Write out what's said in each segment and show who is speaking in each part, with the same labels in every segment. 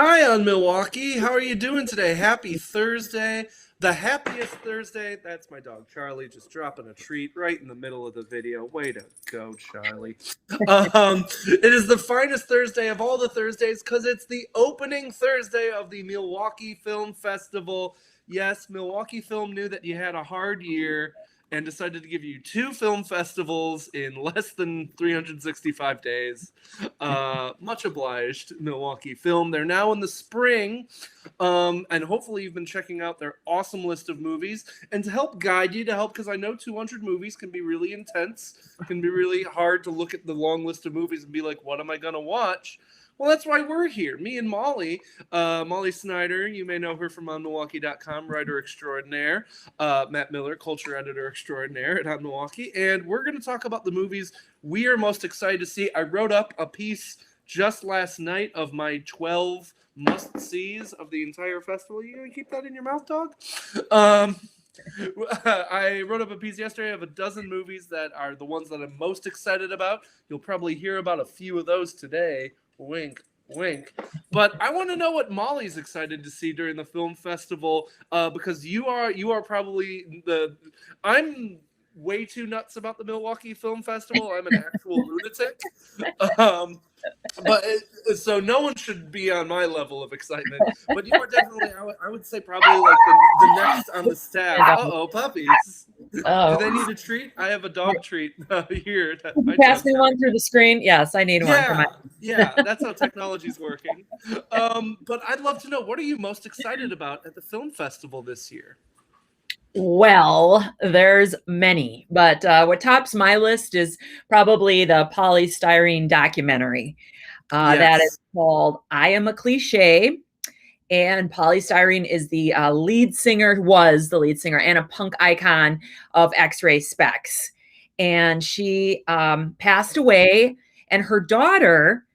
Speaker 1: Hi, on Milwaukee. How are you doing today? Happy Thursday. The happiest Thursday. That's my dog, Charlie, just dropping a treat right in the middle of the video. Way to go, Charlie. It is the finest Thursday of all the Thursdays because it's the opening Thursday of the Milwaukee Film Festival. Yes, Milwaukee Film knew that you had a hard year and decided to give you two film festivals in less than 365 days. Much obliged, Milwaukee Film. They're now in the spring, and hopefully you've been checking out their awesome list of movies. And to help guide you, because I know 200 movies can be really intense, can be really hard to look at the long list of movies and be like, what am I going to watch? Well, that's why we're here. Me and Molly, Molly Snyder, you may know her from OnMilwaukee.com, writer extraordinaire. Matt Miller, culture editor extraordinaire at On Milwaukee. And we're going to talk about the movies we are most excited to see. I wrote up a piece just last night of my 12 must-sees of the entire festival. You going to keep that in your mouth, dog? I wrote up a piece yesterday of a dozen movies that are the ones that I'm most excited about. You'll probably hear about a few of those today. Wink, wink. But I want to know what Molly's excited to see during the film festival, because you are probably I'm way too nuts about the Milwaukee Film Festival. I'm an actual lunatic. So no one should be on my level of excitement. But you are definitely, I would say, probably like the next on the staff. Puppies.
Speaker 2: Oh.
Speaker 1: Do they need a treat? I have a dog treat here.
Speaker 2: Pass me one through the screen. Yes, I need one for my.
Speaker 1: Yeah, that's how technology's working. But I'd love to know, what are you most excited about at the film festival this year?
Speaker 2: Well, there's many, but what tops my list is probably the polystyrene documentary that is called I Am a Cliche. And polystyrene is the lead singer, and a punk icon of X-Ray Specs. And she passed away, and her daughter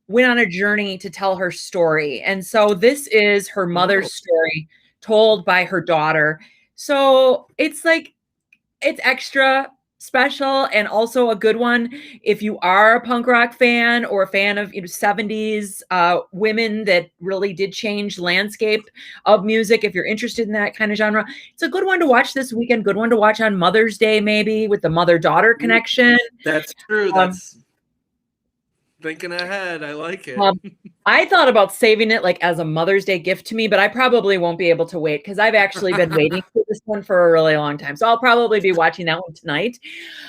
Speaker 2: went on a journey to tell her story. And so this is her mother's story told by her daughter. So it's extra special and also a good one if you are a punk rock fan or a fan of 70s women that really did change the landscape of music. If you're interested in that kind of genre, it's a good one to watch this weekend. Good one to watch on Mother's Day, maybe, with the mother-daughter connection.
Speaker 1: That's true. That's thinking ahead. I like it.
Speaker 2: I thought about saving it as a Mother's Day gift to me, but I probably won't be able to wait because I've actually been waiting for this one for a really long time. So I'll probably be watching that one tonight.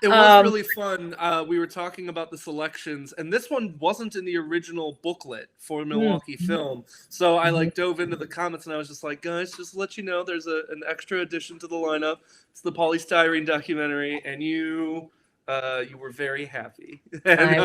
Speaker 1: It was really fun. We were talking about the selections, and this one wasn't in the original booklet for Milwaukee Film. So I dove into the comments, and I was just like, guys, just to let you know, there's an extra addition to the lineup. It's the polystyrene documentary, and you were very happy. And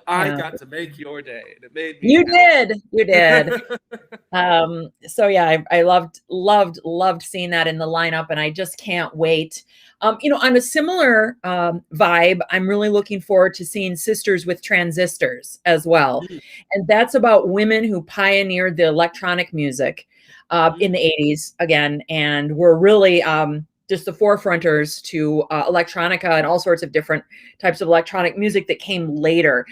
Speaker 1: I got to make your day, and it made me happy.
Speaker 2: You did. So yeah, I loved seeing that in the lineup, and I just can't wait. On a similar vibe, I'm really looking forward to seeing Sisters with Transistors as well. And that's about women who pioneered the electronic music in the 80s again, and were really just the forefronters to electronica and all sorts of different types of electronic music that came later.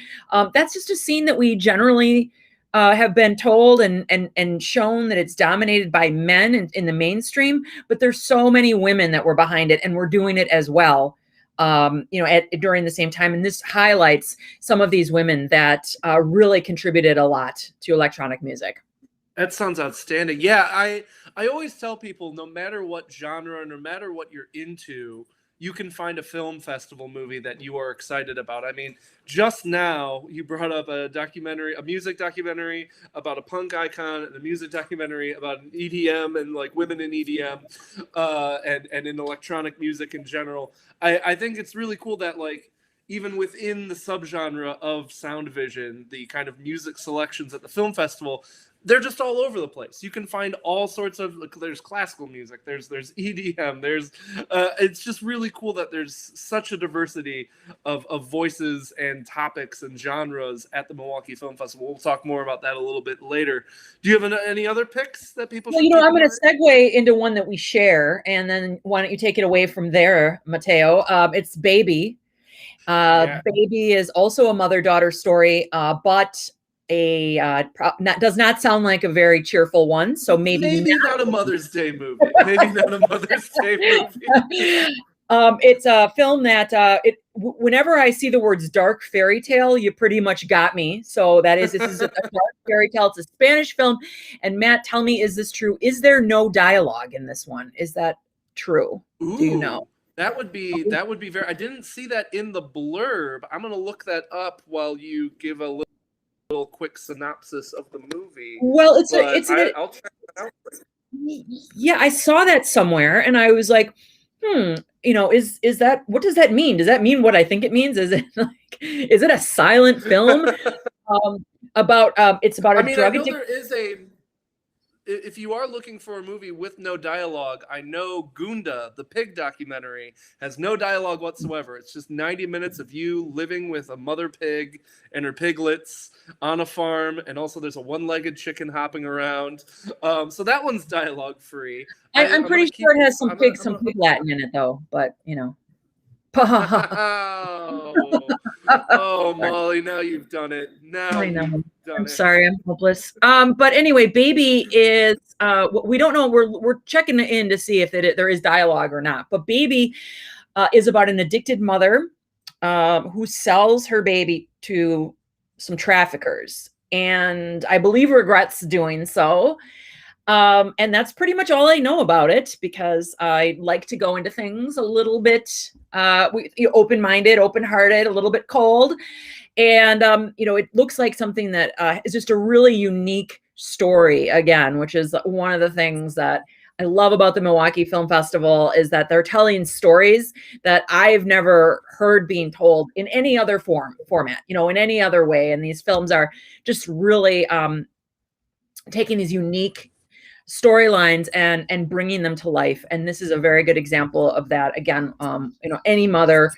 Speaker 2: That's just a scene that we generally have been told and shown that it's dominated by men in the mainstream, but there's so many women that were behind it and were doing it as well, during the same time. And this highlights some of these women that really contributed a lot to electronic music.
Speaker 1: That sounds outstanding. Yeah, I always tell people, no matter what genre, no matter what you're into, you can find a film festival movie that you are excited about. I mean, just now you brought up a music documentary about a punk icon, and a music documentary about an EDM and women in EDM, and in electronic music in general. I think it's really cool that even within the subgenre of sound vision, the kind of music selections at the film festival, they're just all over the place. You can find all sorts of, there's classical music, there's EDM, it's just really cool that there's such a diversity of voices and topics and genres at the Milwaukee Film Festival. We'll talk more about that a little bit later. Do you have any other picks that people should
Speaker 2: I'm going to segue into one that we share, and then why don't you take it away from there, Mateo? It's Baby. Baby is also a mother-daughter story, but does not sound like a very cheerful one. So maybe
Speaker 1: not a Mother's Day movie. Maybe not a Mother's Day movie.
Speaker 2: It's a film that whenever I see the words dark fairy tale, you pretty much got me. So this is a dark fairy tale. It's a Spanish film. And Matt, tell me, is this true? Is there no dialogue in this one? Is that true?
Speaker 1: Ooh,
Speaker 2: do you know?
Speaker 1: That would be very. I didn't see that in the blurb. I'm gonna look that up while you give a little quick synopsis of the movie.
Speaker 2: Well,
Speaker 1: I'll check that out.
Speaker 2: Yeah, I saw that somewhere, and I was like, is that, what does that mean? Does that mean what I think it means? Is it a silent film? It's about a drug addiction.
Speaker 1: There is if you are looking for a movie with no dialogue, I know Gunda, the pig documentary, has no dialogue whatsoever. It's just 90 minutes of you living with a mother pig and her piglets on a farm, and also there's a one-legged chicken hopping around. So that one's dialogue free.
Speaker 2: I'm pretty sure it has some pig Latin in it, though. But
Speaker 1: oh, Molly, now you've done it.
Speaker 2: I know. I'm sorry, I'm hopeless. But anyway, Baby is we don't know. We're checking in to see if there is dialogue or not. But Baby is about an addicted mother who sells her baby to some traffickers, and I believe regrets doing so. And that's pretty much all I know about it, because I like to go into things a little bit open-minded, open-hearted, a little bit cold. And, it looks like something that is just a really unique story, again, which is one of the things that I love about the Milwaukee Film Festival, is that they're telling stories that I've never heard being told in any other format, in any other way. And these films are just really taking these unique storylines and bringing them to life. And this is a very good example of that. Again, any mother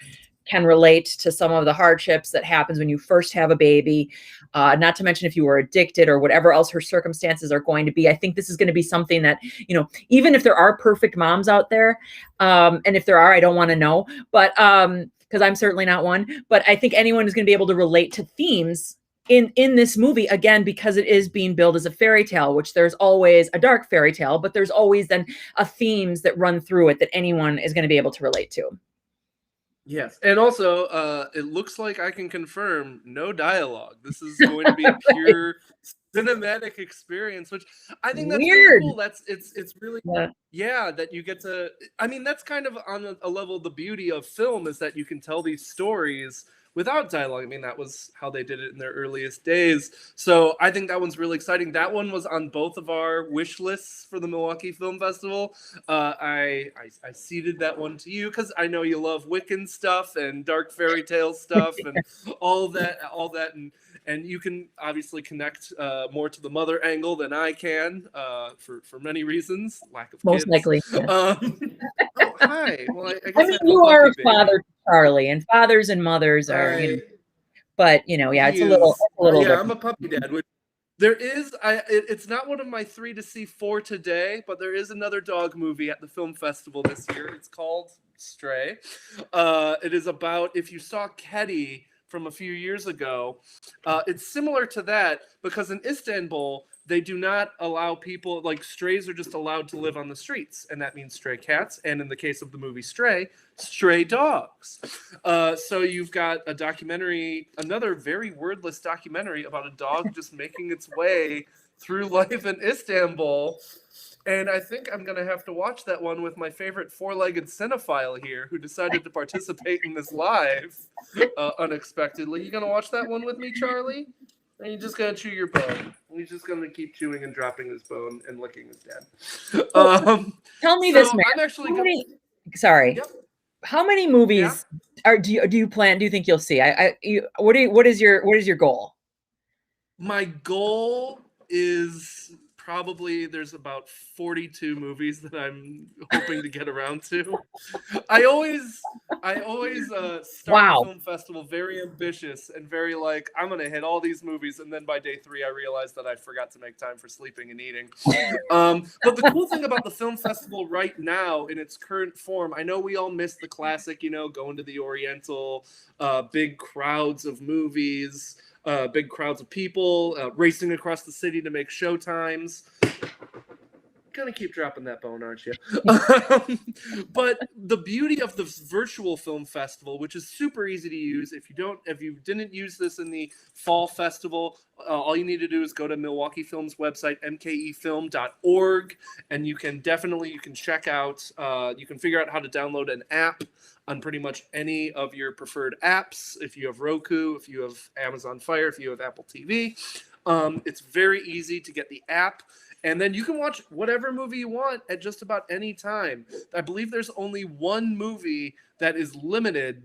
Speaker 2: can relate to some of the hardships that happens when you first have a baby, not to mention if you were addicted or whatever else her circumstances are going to be. I think this is going to be something that, even if there are perfect moms out there, and if there are, I don't want to know, but because I'm certainly not one, but I think anyone is going to be able to relate to themes in this movie, again, because it is being billed as a fairy tale, which there's always a dark fairy tale, but there's always then themes that run through it that anyone is going to be able to relate to.
Speaker 1: Yes, and also it looks like I can confirm no dialogue. This is going to be a pure cinematic experience, which I think that's
Speaker 2: weird.
Speaker 1: Really cool. It's really that you get to. I mean, that's kind of on a level the beauty of film, is that you can tell these stories without dialogue. I mean, that was how they did it in their earliest days. So I think that one's really exciting. That one was on both of our wish lists for the Milwaukee Film Festival. I ceded that one to you because I know you love Wiccan stuff and dark fairy tale stuff and all that, and you can obviously connect more to the mother angle than I can for many reasons. Lack of
Speaker 2: most
Speaker 1: kids.
Speaker 2: Likely. Yeah.
Speaker 1: Oh, hi. Well, I guess
Speaker 2: you are a father, Charlie, and fathers and mothers are, but it's a little different.
Speaker 1: I'm a puppy dad. There is, it's not one of my 3 to see for today, but there is another dog movie at the film festival this year. It's called Stray. It is about, if you saw Keddy from a few years ago, it's similar to that, because in Istanbul, they do not allow people, like strays are just allowed to live on the streets, and that means stray cats, and in the case of the movie Stray dogs. So you've got a documentary, another very wordless documentary about a dog just making its way through life in Istanbul. And I think I'm going to have to watch that one with my favorite four-legged cinephile here, who decided to participate in this live unexpectedly. You going to watch that one with me, Charlie? Or are you just going to chew your bone? He's just going to keep chewing and dropping his bone and licking his dad.
Speaker 2: Tell me this, man.
Speaker 1: I'm actually
Speaker 2: sorry.
Speaker 1: Yep.
Speaker 2: How many movies do you think you'll see? What is your goal? My
Speaker 1: goal is probably there's about 42 movies that I'm hoping to get around to. I always start the film festival very ambitious and very like, I'm going to hit all these movies. And then by day 3, I realized that I forgot to make time for sleeping and eating. But the cool thing about the film festival right now in its current form, I know we all miss the classic, going to the Oriental, big crowds of movies. big crowds of people racing across the city to make show times. Gonna keep dropping that bone, aren't you? But the beauty of the virtual film festival, which is super easy to use, if you didn't use this in the fall festival, all you need to do is go to Milwaukee Film's website, mkefilm.org, and you can check out, you can figure out how to download an app on pretty much any of your preferred apps. If you have Roku, if you have Amazon Fire, if you have Apple TV, it's very easy to get the app. And then you can watch whatever movie you want at just about any time. I believe there's only one movie that is limited,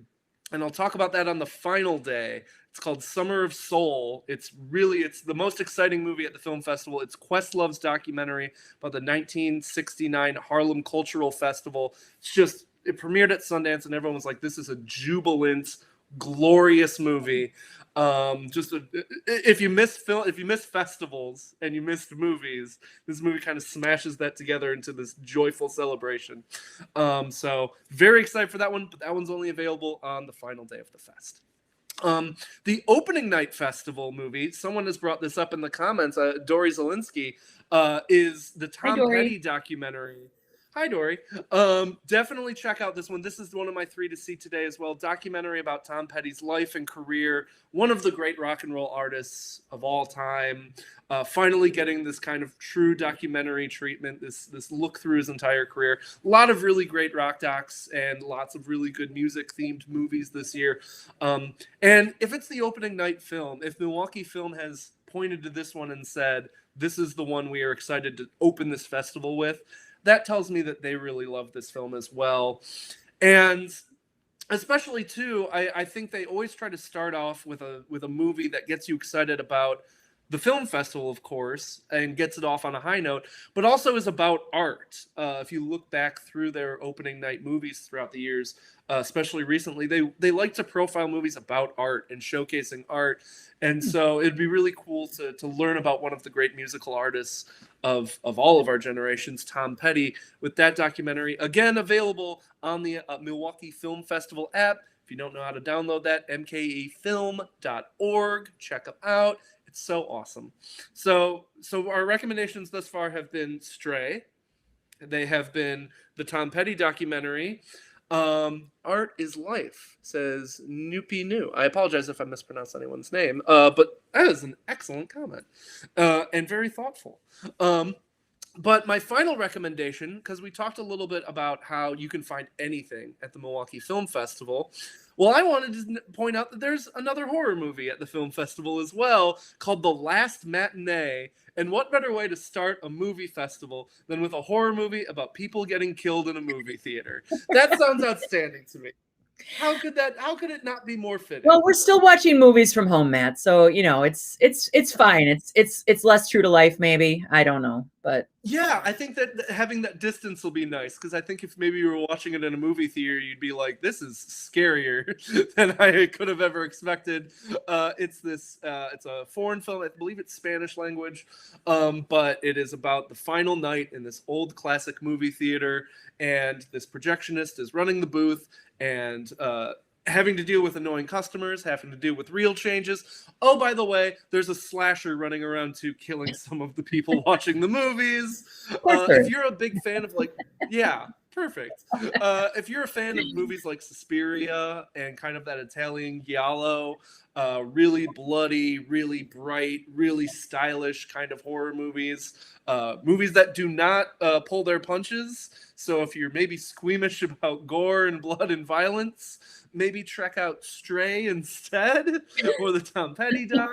Speaker 1: and I'll talk about that on the final day. It's called Summer of Soul. It's the most exciting movie at the film festival. It's Questlove's documentary about the 1969 Harlem Cultural Festival. It premiered at Sundance, and everyone was like, this is a jubilant, glorious movie. If you miss festivals and you missed movies, this movie kind of smashes that together into this joyful celebration. So very excited for that one, but that one's only available on the final day of the fest. The opening night festival movie, someone has brought this up in the comments, Dory Zielinski, is the Tom Petty documentary. Hi, Dory. Definitely check out this one. This is one of my 3 to see today as well. Documentary about Tom Petty's life and career. One of the great rock and roll artists of all time. Finally getting this kind of true documentary treatment, this look through his entire career. A lot of really great rock docs and lots of really good music-themed movies this year. And if it's the opening night film, if Milwaukee Film has pointed to this one and said, this is the one we are excited to open this festival with, that tells me that they really love this film as well. And especially, too, I think they always try to start off with a movie that gets you excited about the film festival, of course, and gets it off on a high note, but also is about art. If you look back through their opening night movies throughout the years, especially recently, they like to profile movies about art and showcasing art. And so it'd be really cool to learn about one of the great musical artists of all of our generations, Tom Petty, with that documentary. Again, available on the Milwaukee Film Festival app. If you don't know how to download that, mkefilm.org. Check them out. It's so awesome. So our recommendations thus far have been Stray. They have been the Tom Petty documentary. Art is Life, says Noopy New. I apologize if I mispronounced anyone's name, but that is an excellent comment and very thoughtful. But my final recommendation, because we talked a little bit about how you can find anything at the Milwaukee Film Festival. Well, I wanted to point out that there's another horror movie at the film festival as well called The Last Matinee. And what better way to start a movie festival than with a horror movie about people getting killed in a movie theater? That sounds outstanding to me. How could it not be more fitting?
Speaker 2: Well, we're still watching movies from home, Matt. So, it's fine. It's less true to life, maybe. I don't know, but
Speaker 1: yeah, I think that having that distance will be nice, because I think if maybe you were watching it in a movie theater, you'd be like, this is scarier than I could have ever expected. It's a foreign film. I believe it's Spanish language, but it is about the final night in this old classic movie theater, and this projectionist is running the booth and having to deal with annoying customers, having to deal with real changes. Oh, by the way, there's a slasher running around too, killing some of the people watching the movies. If you're a big fan of perfect. If you're a fan of movies like Suspiria and kind of that Italian giallo, really bloody, really bright, really stylish kind of horror movies, movies that do not pull their punches. So if you're maybe squeamish about gore and blood and violence, maybe check out Stray instead, or the Tom Petty doc.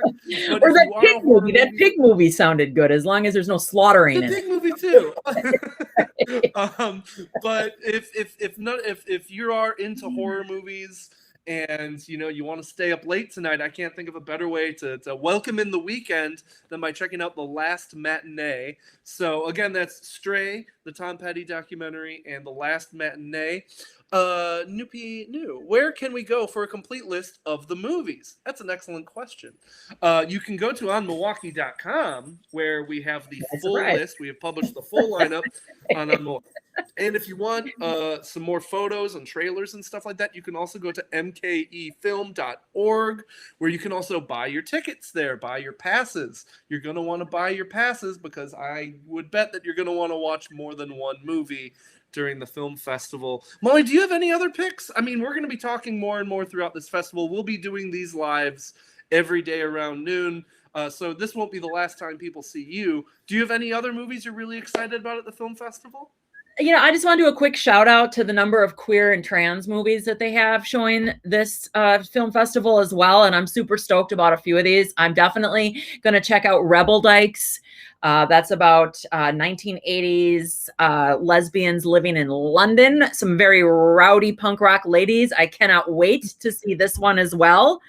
Speaker 1: But
Speaker 2: or that pig movie. That pig movie sounded good, as long as there's no slaughtering.
Speaker 1: The pig movie too. But if you are into horror movies and you want to stay up late tonight, I can't think of a better way to welcome in the weekend than by checking out The Last Matinee. So again, that's Stray, the Tom Petty documentary, and The Last Matinee. New. Where can we go for a complete list of the movies? That's an excellent question. You can go to onmilwaukee.com where we have the full
Speaker 2: Surprise.
Speaker 1: list. We have published the full lineup on Milwaukee. And if you want some more photos and trailers and stuff like that, you can also go to mkefilm.org, where you can also buy your tickets there, buy your passes. You're going to want to buy your passes because I would bet that you're going to want to watch more than one movie during the film festival. Molly, do you have any other picks? I mean, we're going to be talking more and more throughout this festival. We'll be doing these lives every day around noon. So this won't be the last time people see you. Do you have any other movies you're really excited about at the film festival?
Speaker 2: I just want to do a quick shout out to the number of queer and trans movies that they have showing this film festival as well. And I'm super stoked about a few of these. I'm definitely going to check out Rebel Dykes. That's about 1980s lesbians living in London. Some very rowdy punk rock ladies. I cannot wait to see this one as well.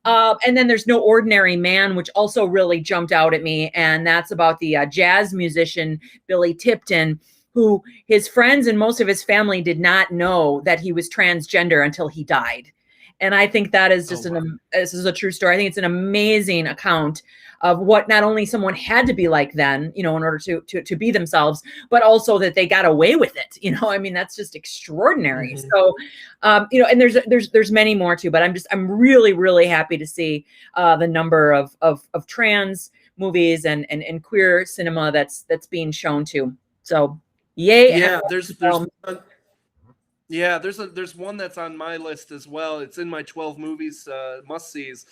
Speaker 2: And then there's No Ordinary Man, which also really jumped out at me. And that's about the jazz musician Billy Tipton, who his friends and most of his family did not know that he was transgender until he died. And I think that is just this is a true story. I think it's an amazing account of what not only someone had to be like then, in order to be themselves, but also that they got away with it. I mean, that's just extraordinary.
Speaker 1: Mm-hmm.
Speaker 2: So, and there's many more too, but I'm really, really happy to see the number of trans movies and queer cinema that's being shown too. So, yay.
Speaker 1: Yeah, there's one that's on my list as well. It's in my 12 movies must-sees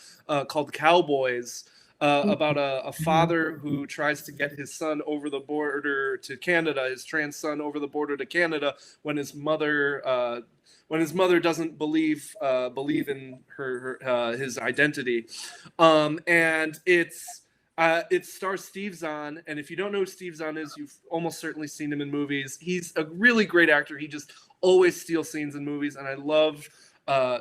Speaker 1: called Cowboys, about a father who tries to get his son over the border to Canada, his trans son over the border to Canada, when his mother doesn't believe in his identity, and it stars Steve Zahn, and if you don't know who Steve Zahn is, you've almost certainly seen him in movies. He's a really great actor. He just always steals scenes in movies, and I love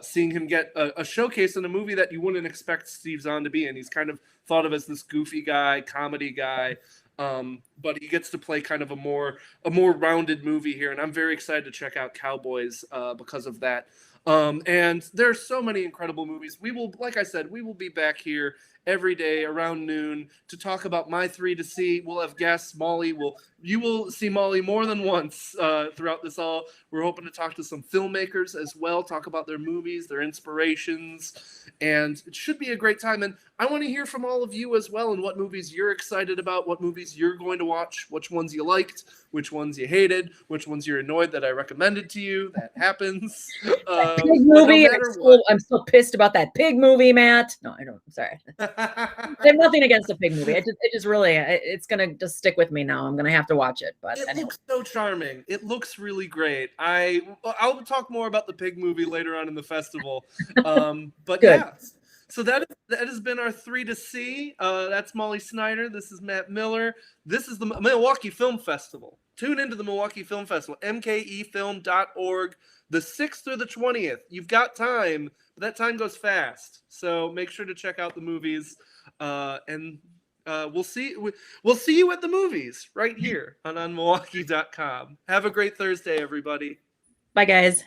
Speaker 1: seeing him get a showcase in a movie that you wouldn't expect Steve Zahn to be in. He's kind of thought of as this goofy guy, comedy guy, but he gets to play kind of a more rounded movie here, and I'm very excited to check out Cowboys because of that. And there's so many incredible movies. Like I said, we will be back here every day around noon to talk about my 3 to see. We'll have guests. You will see Molly more than once throughout this all. We're hoping to talk to some filmmakers as well, talk about their movies, their inspirations, and it should be a great time. And I want to hear from all of you as well, and what movies you're excited about, what movies you're going to watch, which ones you liked, which ones you hated, which ones you're annoyed that I recommended to you. That happens.
Speaker 2: Pig movie. I'm still pissed about that pig movie, Matt. No, I don't. I'm sorry. I have nothing against the pig movie. It just really, it's gonna just stick with me now. I'm gonna have to watch it. But
Speaker 1: it looks so charming. It looks really great. I'll talk more about the pig movie later on in the festival. But
Speaker 2: good.
Speaker 1: Yeah. So that has been our 3 to see. That's Molly Snyder. This is Matt Miller. This is the Milwaukee Film Festival. Tune into the Milwaukee Film Festival, mkefilm.org, the 6th through the 20th. You've got time, but that time goes fast. So make sure to check out the movies, and we'll see you at the movies right here on Milwaukee.com. Have a great Thursday, everybody.
Speaker 2: Bye, guys.